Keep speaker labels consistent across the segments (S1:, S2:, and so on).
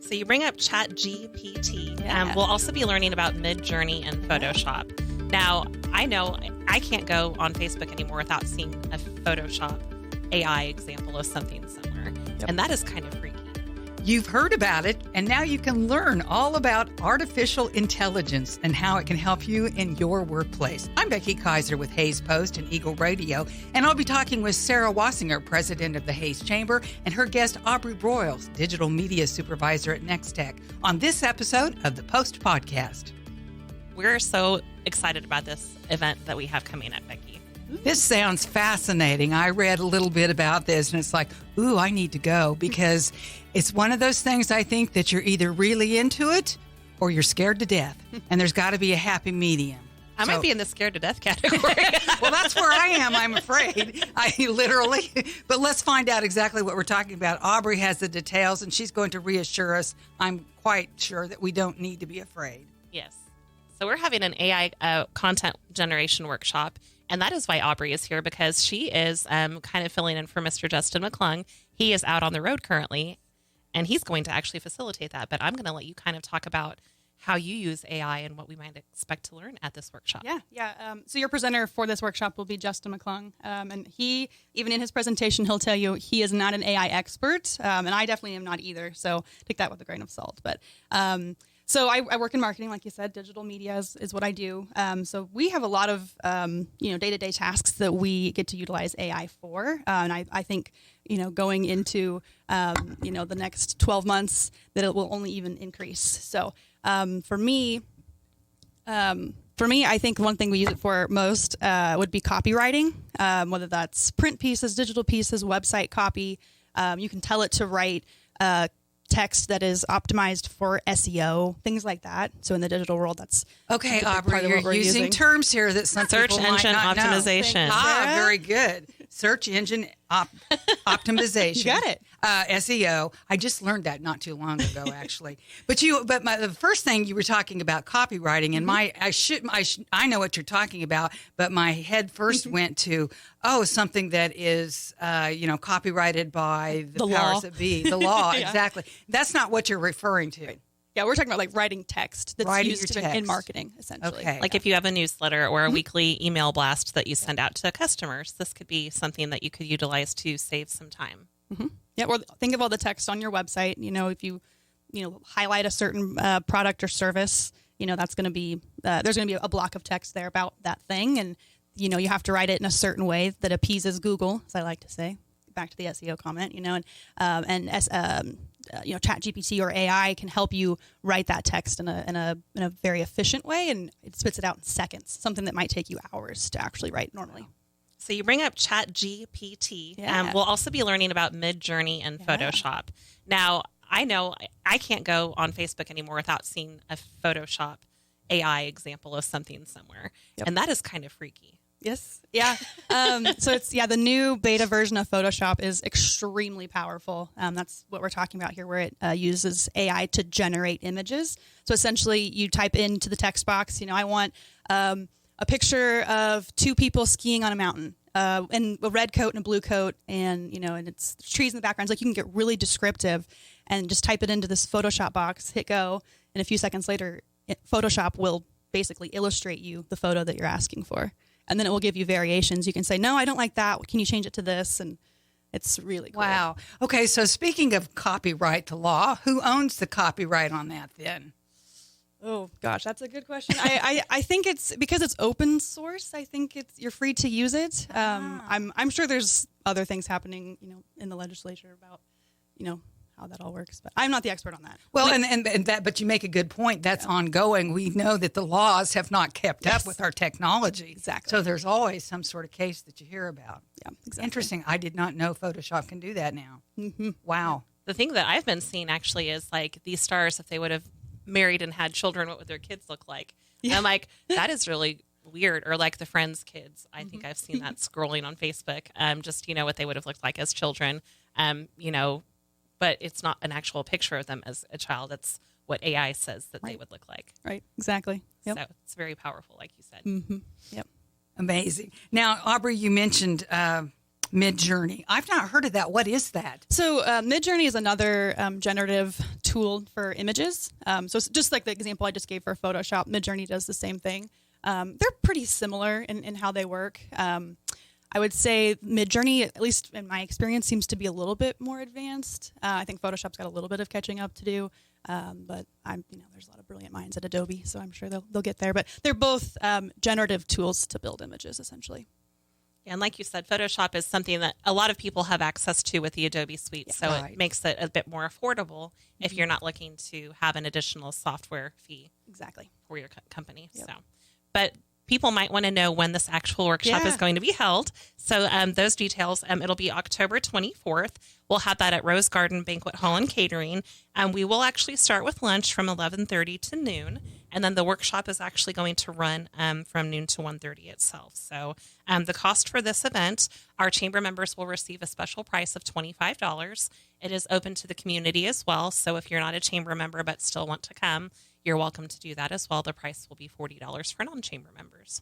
S1: So you bring up Chat GPT.
S2: Yeah.
S1: We'll also be learning about Mid-Journey and Photoshop. Now, I know I can't go on Facebook anymore without seeing a Photoshop AI example of something somewhere.
S2: Yep.
S1: And that is kind of freaky.
S3: You've heard about it, and now you can learn all about artificial intelligence and how it can help you in your workplace. I'm Becky Kiser with Hayes Post and Eagle Radio, and I'll be talking with Sarah Wasinger, president of the Hayes Chamber, and her guest Aubree Broyles, digital media supervisor at Nex-Tech, on this episode of the Post Podcast.
S1: We're so excited about this event that we have coming up, Becky.
S3: This sounds fascinating. I read a little bit about this, and it's like, ooh, I need to go, because it's one of those things I think that you're either really into it or you're scared to death, and there's got to be a happy medium.
S1: I might be in the scared to death category.
S3: Well, that's where I am, I'm afraid. I literally. But let's find out exactly what we're talking about. Aubree has the details, and she's going to reassure us. I'm quite sure that we don't need to be afraid.
S1: Yes. So we're having an AI content generation workshop, and that is why Aubree is here, because she is kind of filling in for Mr. Justin McClung. He is out on the road currently, and he's going to actually facilitate that. But I'm going to let you kind of talk about how you use AI and what we might expect to learn at this workshop.
S2: Yeah. So your presenter for this workshop will be Justin McClung. And he, even in his presentation, he'll tell you he is not an AI expert. And I definitely am not either. So take that with a grain of salt. But so I work in marketing, like you said. Digital media is what I do. So we have a lot of day-to-day tasks that we get to utilize AI for. And I think going into the next 12 months that it will only even increase. So for me, I think one thing we use it for most would be copywriting, whether that's print pieces, digital pieces, website copy. You can tell it to write text that is optimized for SEO, things like that. So in the digital world, that's
S3: okay.
S2: Aubree,
S3: You're using terms here that some
S1: search
S3: people
S1: engine
S3: might not
S1: optimization.
S3: know. Very good. Search engine optimization.
S2: You got it.
S3: SEO. I just learned that not too long ago, actually. But the first thing you were talking about copywriting, and I know what you're talking about, but my head first went to something that is copyrighted by the powers
S2: law.
S3: that be, the law.
S2: Yeah.
S3: Exactly. That's not what you're referring to.
S2: Right. Yeah, we're talking about like writing text that's
S3: Writing
S2: used
S3: your
S2: in
S3: text.
S2: marketing, essentially.
S3: Okay.
S1: Like if you have a newsletter or a weekly email blast that you send out to customers, this could be something that you could utilize to save some time.
S2: Mm-hmm. Yeah, or think of all the text on your website. If you highlight a certain product or service, that's going to be there's going to be a block of text there about that thing, and you have to write it in a certain way that appeases Google, as I like to say. Back to the SEO comment, Chat GPT or AI can help you write that text in a very efficient way, and it spits it out in seconds. Something that might take you hours to actually write normally.
S1: So you bring up Chat GPT.
S2: Yeah.
S1: We'll also be learning about Mid-Journey and Photoshop. Now, I know I can't go on Facebook anymore without seeing a Photoshop AI example of something somewhere.
S2: Yep.
S1: And that is kind of freaky.
S2: Yes. Yeah. So it's the new beta version of Photoshop is extremely powerful. That's what we're talking about here, where it uses AI to generate images. So essentially, you type into the text box, I want a picture of two people skiing on a mountain, in a red coat and a blue coat, and and it's trees in the background. It's like you can get really descriptive, and just type it into this Photoshop box, hit go, and a few seconds later, Photoshop will basically illustrate you the photo that you're asking for. And then it will give you variations. You can say, no, I don't like that. Can you change it to this? And it's really cool.
S3: Wow. Okay, so speaking of copyright to law, who owns the copyright on that then?
S2: Oh, gosh, that's a good question. I think it's because it's open source. I think you're free to use it. I'm sure there's other things happening, in the legislature about, how that all works. But I'm not the expert on that.
S3: Well, but you make a good point. That's ongoing. We know that the laws have not kept up with our technology.
S2: Exactly.
S3: So there's always some sort of case that you hear about.
S2: Yeah, exactly.
S3: Interesting. I did not know Photoshop can do that now.
S2: Mm-hmm.
S3: Wow.
S1: The thing that I've been seeing actually is like these stars, if they would have married and had children, what would their kids look like? Yeah. And I'm like, that is really weird. Or like the Friends kids. I think I've seen that scrolling on Facebook. Just, what they would have looked like as children. But it's not an actual picture of them as a child. It's what AI says that they would look like.
S2: Right. Exactly. Yep.
S1: So it's very powerful, like you said.
S2: Mm-hmm. Yep.
S3: Amazing. Now, Aubree, you mentioned Mid-Journey. I've not heard of that. What is that?
S2: So Mid-Journey is another generative tool for images. So it's just like the example I just gave for Photoshop, Midjourney does the same thing. They're pretty similar in how they work. I would say Midjourney, at least in my experience, seems to be a little bit more advanced. I think Photoshop's got a little bit of catching up to do, but there's a lot of brilliant minds at Adobe, so I'm sure they'll get there. But they're both generative tools to build images, essentially.
S1: And like you said, Photoshop is something that a lot of people have access to with the Adobe Suite, so it makes it a bit more affordable if you're not looking to have an additional software fee for your company. Yep. So, but people might want to know when this actual workshop is going to be held. So those details, it'll be October 24th. We'll have that at Rose Garden Banquet Hall and Catering. We will actually start with lunch from 11:30 to noon. And then the workshop is actually going to run from noon to 1:30 itself. So the cost for this event, our chamber members will receive a special price of $25. It is open to the community as well. So if you're not a chamber member but still want to come, you're welcome to do that as well. The price will be $40 for non-chamber members.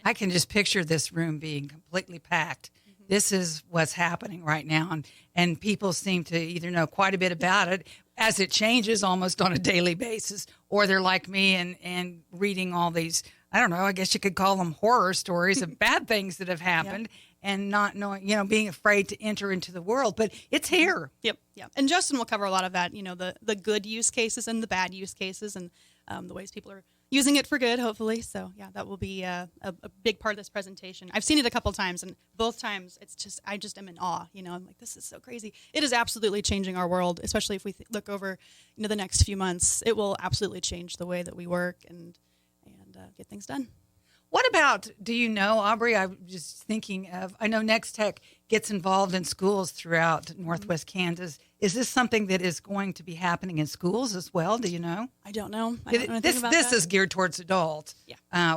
S3: I can just picture this room being completely packed. Mm-hmm. This is what's happening right now. And people seem to either know quite a bit about it as it changes almost on a daily basis, or they're like me and reading all these, I don't know, I guess you could call them horror stories of bad things that have happened. And not knowing, being afraid to enter into the world, but it's here.
S2: Yep. And Justin will cover a lot of that, the good use cases and the bad use cases and the ways people are using it for good, hopefully. So, that will be a big part of this presentation. I've seen it a couple times, and both times I just am in awe. I'm like, this is so crazy. It is absolutely changing our world, especially if we look over, the next few months. It will absolutely change the way that we work and get things done.
S3: What about, do you know, Aubree, I'm just thinking of, I know Nex-Tech gets involved in schools throughout Northwest Kansas. Is this something that is going to be happening in schools as well? Do you know?
S2: I don't know.
S3: This is geared towards adults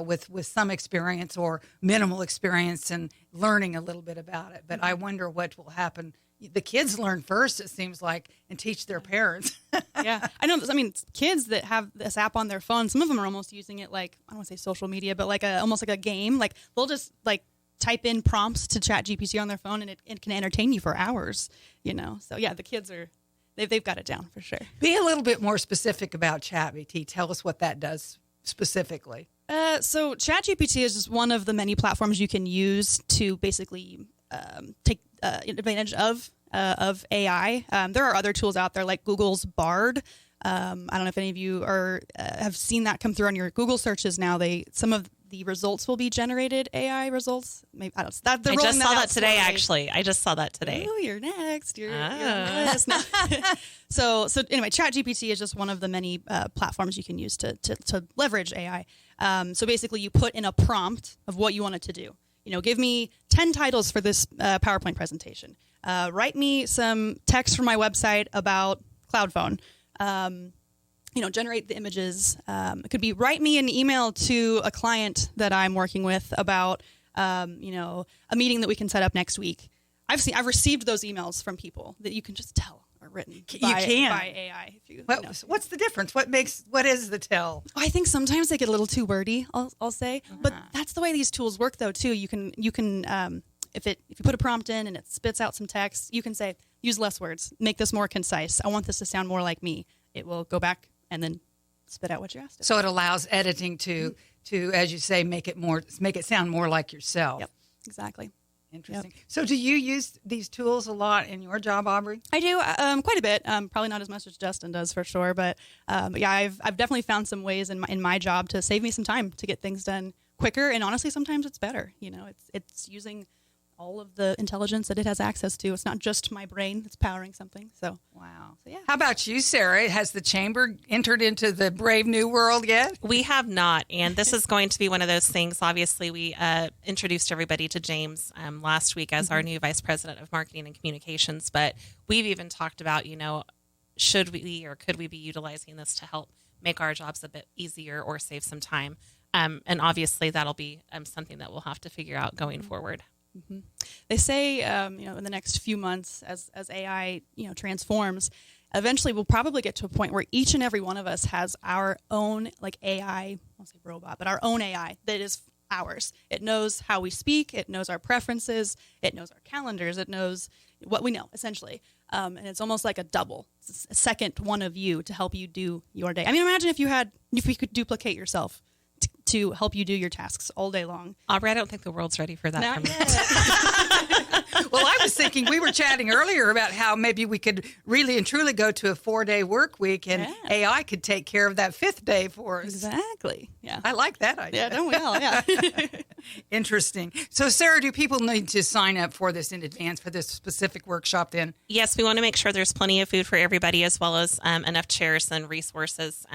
S3: with some experience or minimal experience and learning a little bit about it. But I wonder what will happen. The kids learn first, it seems like, and teach their parents.
S2: I know. I mean, kids that have this app on their phone, some of them are almost using it like, I don't want to say social media, but like almost like a game. Like they'll just like type in prompts to ChatGPT on their phone, and it can entertain you for hours. So the kids they've got it down for sure.
S3: Be a little bit more specific about ChatGPT. Tell us what that does specifically.
S2: So ChatGPT is just one of the many platforms you can use to basically take advantage of AI. There are other tools out there like Google's Bard. I don't know if any of you have seen that come through on your Google searches now. Some of the results will be generated AI results. Maybe I just saw that
S1: today. Actually, I just saw that today.
S2: Oh, you're next. You're on the list now. So anyway, ChatGPT is just one of the many platforms you can use to leverage AI. So basically, you put in a prompt of what you want it to do. Give me 10 titles for this PowerPoint presentation. Write me some text from my website about CloudPhone. Generate the images. It could be write me an email to a client that I'm working with about, a meeting that we can set up next week. I've received those emails from people that you can just tell are written by AI.
S3: What's the difference? What is the tell?
S2: I think sometimes they get a little too wordy, I'll say, but that's the way these tools work though too. You can if you put a prompt in and it spits out some text, you can say use less words, make this more concise. I want this to sound more like me. It will go back and then spit out what you asked.
S3: So it allows editing to as you say make it sound more like yourself.
S2: Yep, exactly.
S3: Interesting. Yep. So do you use these tools a lot in your job, Aubree?
S2: I do quite a bit. Probably not as much as Justin does for sure, but I've definitely found some ways in my job to save me some time to get things done quicker, and honestly, sometimes it's better. It's using all of the intelligence that it has access to. It's not just my brain that's powering something. So
S3: wow. So, How about you, Sarah? Has the chamber entered into the brave new world yet?
S1: We have not, and this is going to be one of those things. Obviously, we introduced everybody to James last week as our new Vice President of Marketing and Communications, but we've even talked about, should we or could we be utilizing this to help make our jobs a bit easier or save some time? And obviously, that'll be something that we'll have to figure out going forward.
S2: Mm-hmm. They say, in the next few months, as AI, transforms, eventually we'll probably get to a point where each and every one of us has our own AI, I won't say robot, but our own AI that is ours. It knows how we speak. It knows our preferences. It knows our calendars. It knows what we know, essentially. And it's almost like a double second one of you to help you do your day. I mean, imagine if we could duplicate yourself to help you do your tasks all day long.
S1: Aubree, I don't think the world's ready for that.
S2: Not
S1: yet.
S3: Well, I was thinking, we were chatting earlier about how maybe we could really and truly go to a 4-day work week and AI could take care of that 5th day for us.
S2: Exactly. Yeah.
S3: I like that idea.
S2: Yeah, don't we all? Yeah.
S3: Interesting. So, Sarah, do people need to sign up for this in advance for this specific workshop then?
S1: Yes, we want to make sure there's plenty of food for everybody, as well as enough chairs and resources,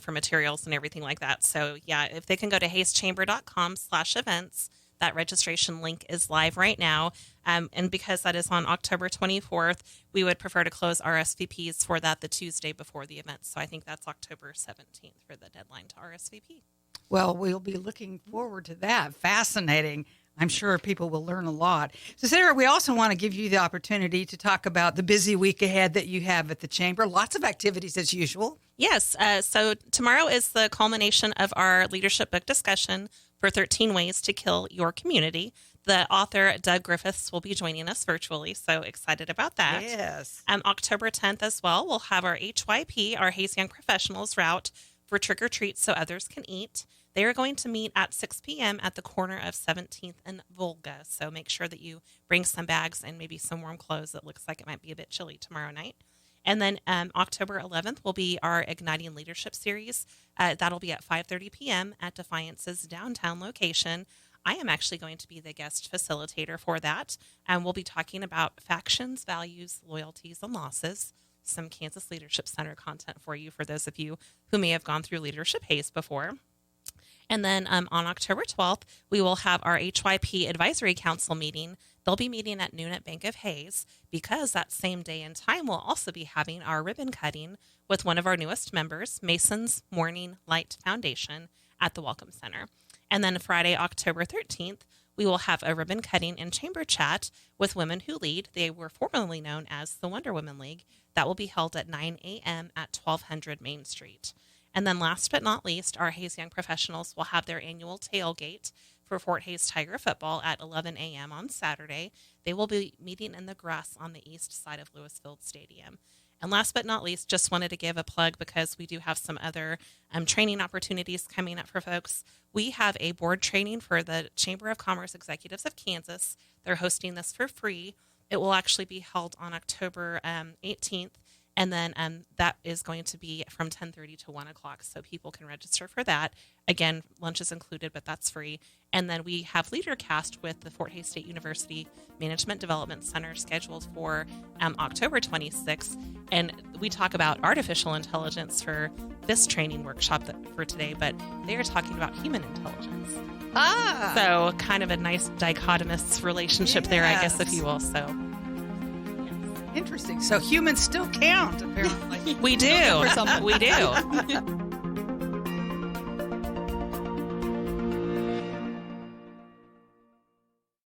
S1: for materials and everything like that. So, yeah, if they can go to hazechamber.com/events, that registration link is live right now. And because that is on October 24th, we would prefer to close RSVPs for that the Tuesday before the event. So I think that's October 17th for the deadline to RSVP.
S3: Well, we'll be looking forward to that. Fascinating. I'm sure people will learn a lot. So, Sarah, we also want to give you the opportunity to talk about the busy week ahead that you have at the Chamber. Lots of activities as usual.
S1: Yes. So tomorrow is the culmination of our leadership book discussion for 13 Ways to Kill Your Community. The author, Doug Griffiths, will be joining us virtually, so excited about that.
S3: Yes.
S1: October 10th as well, we'll have our HYP, our Hays Young Professionals route for trick-or-treats so others can eat. They are going to meet at 6 p.m. at the corner of 17th and Volga, so make sure that you bring some bags and maybe some warm clothes. It looks like it might be a bit chilly tomorrow night. And then October 11th will be our Igniting Leadership series. That'll be at 5:30 p.m. at Defiance's downtown location. I am actually going to be the guest facilitator for that. And we'll be talking about factions, values, loyalties, and losses. Some Kansas Leadership Center content for you, for those of you who may have gone through Leadership Hays before. And then on October 12th, we will have our HYP Advisory Council meeting. They'll be meeting at noon at Bank of Hays, because that same day and time we'll also be having our ribbon cutting with one of our newest members, Mason's Morning Light Foundation, at the Welcome Center. And then Friday, October 13th, we will have a ribbon cutting and chamber chat with Women Who Lead. They were formerly known as the Wonder Women League. That will be held at 9 a.m. at 1200 Main Street. And then last but not least, our Hays Young Professionals will have their annual tailgate for Fort Hays Tiger football at 11 a.m. on Saturday. They will be meeting in the grass on the east side of Lewisfield Stadium. And last but not least, just wanted to give a plug because we do have some other training opportunities coming up for folks. We have a board training for the Chamber of Commerce Executives of Kansas. They're hosting this for free. It will actually be held on October 18th. And then that is going to be from 10:30 to 1 o'clock, so people can register for that. Again, lunch is included, but that's free. And then we have LeaderCast with the Fort Hays State University Management Development Center scheduled for October 26th. And we talk about artificial intelligence for this training workshop for today, but they are talking about human intelligence. So kind of a nice dichotomous relationship there, I guess, if you will. So.
S3: Interesting. So humans still count, apparently.
S1: We do. We do.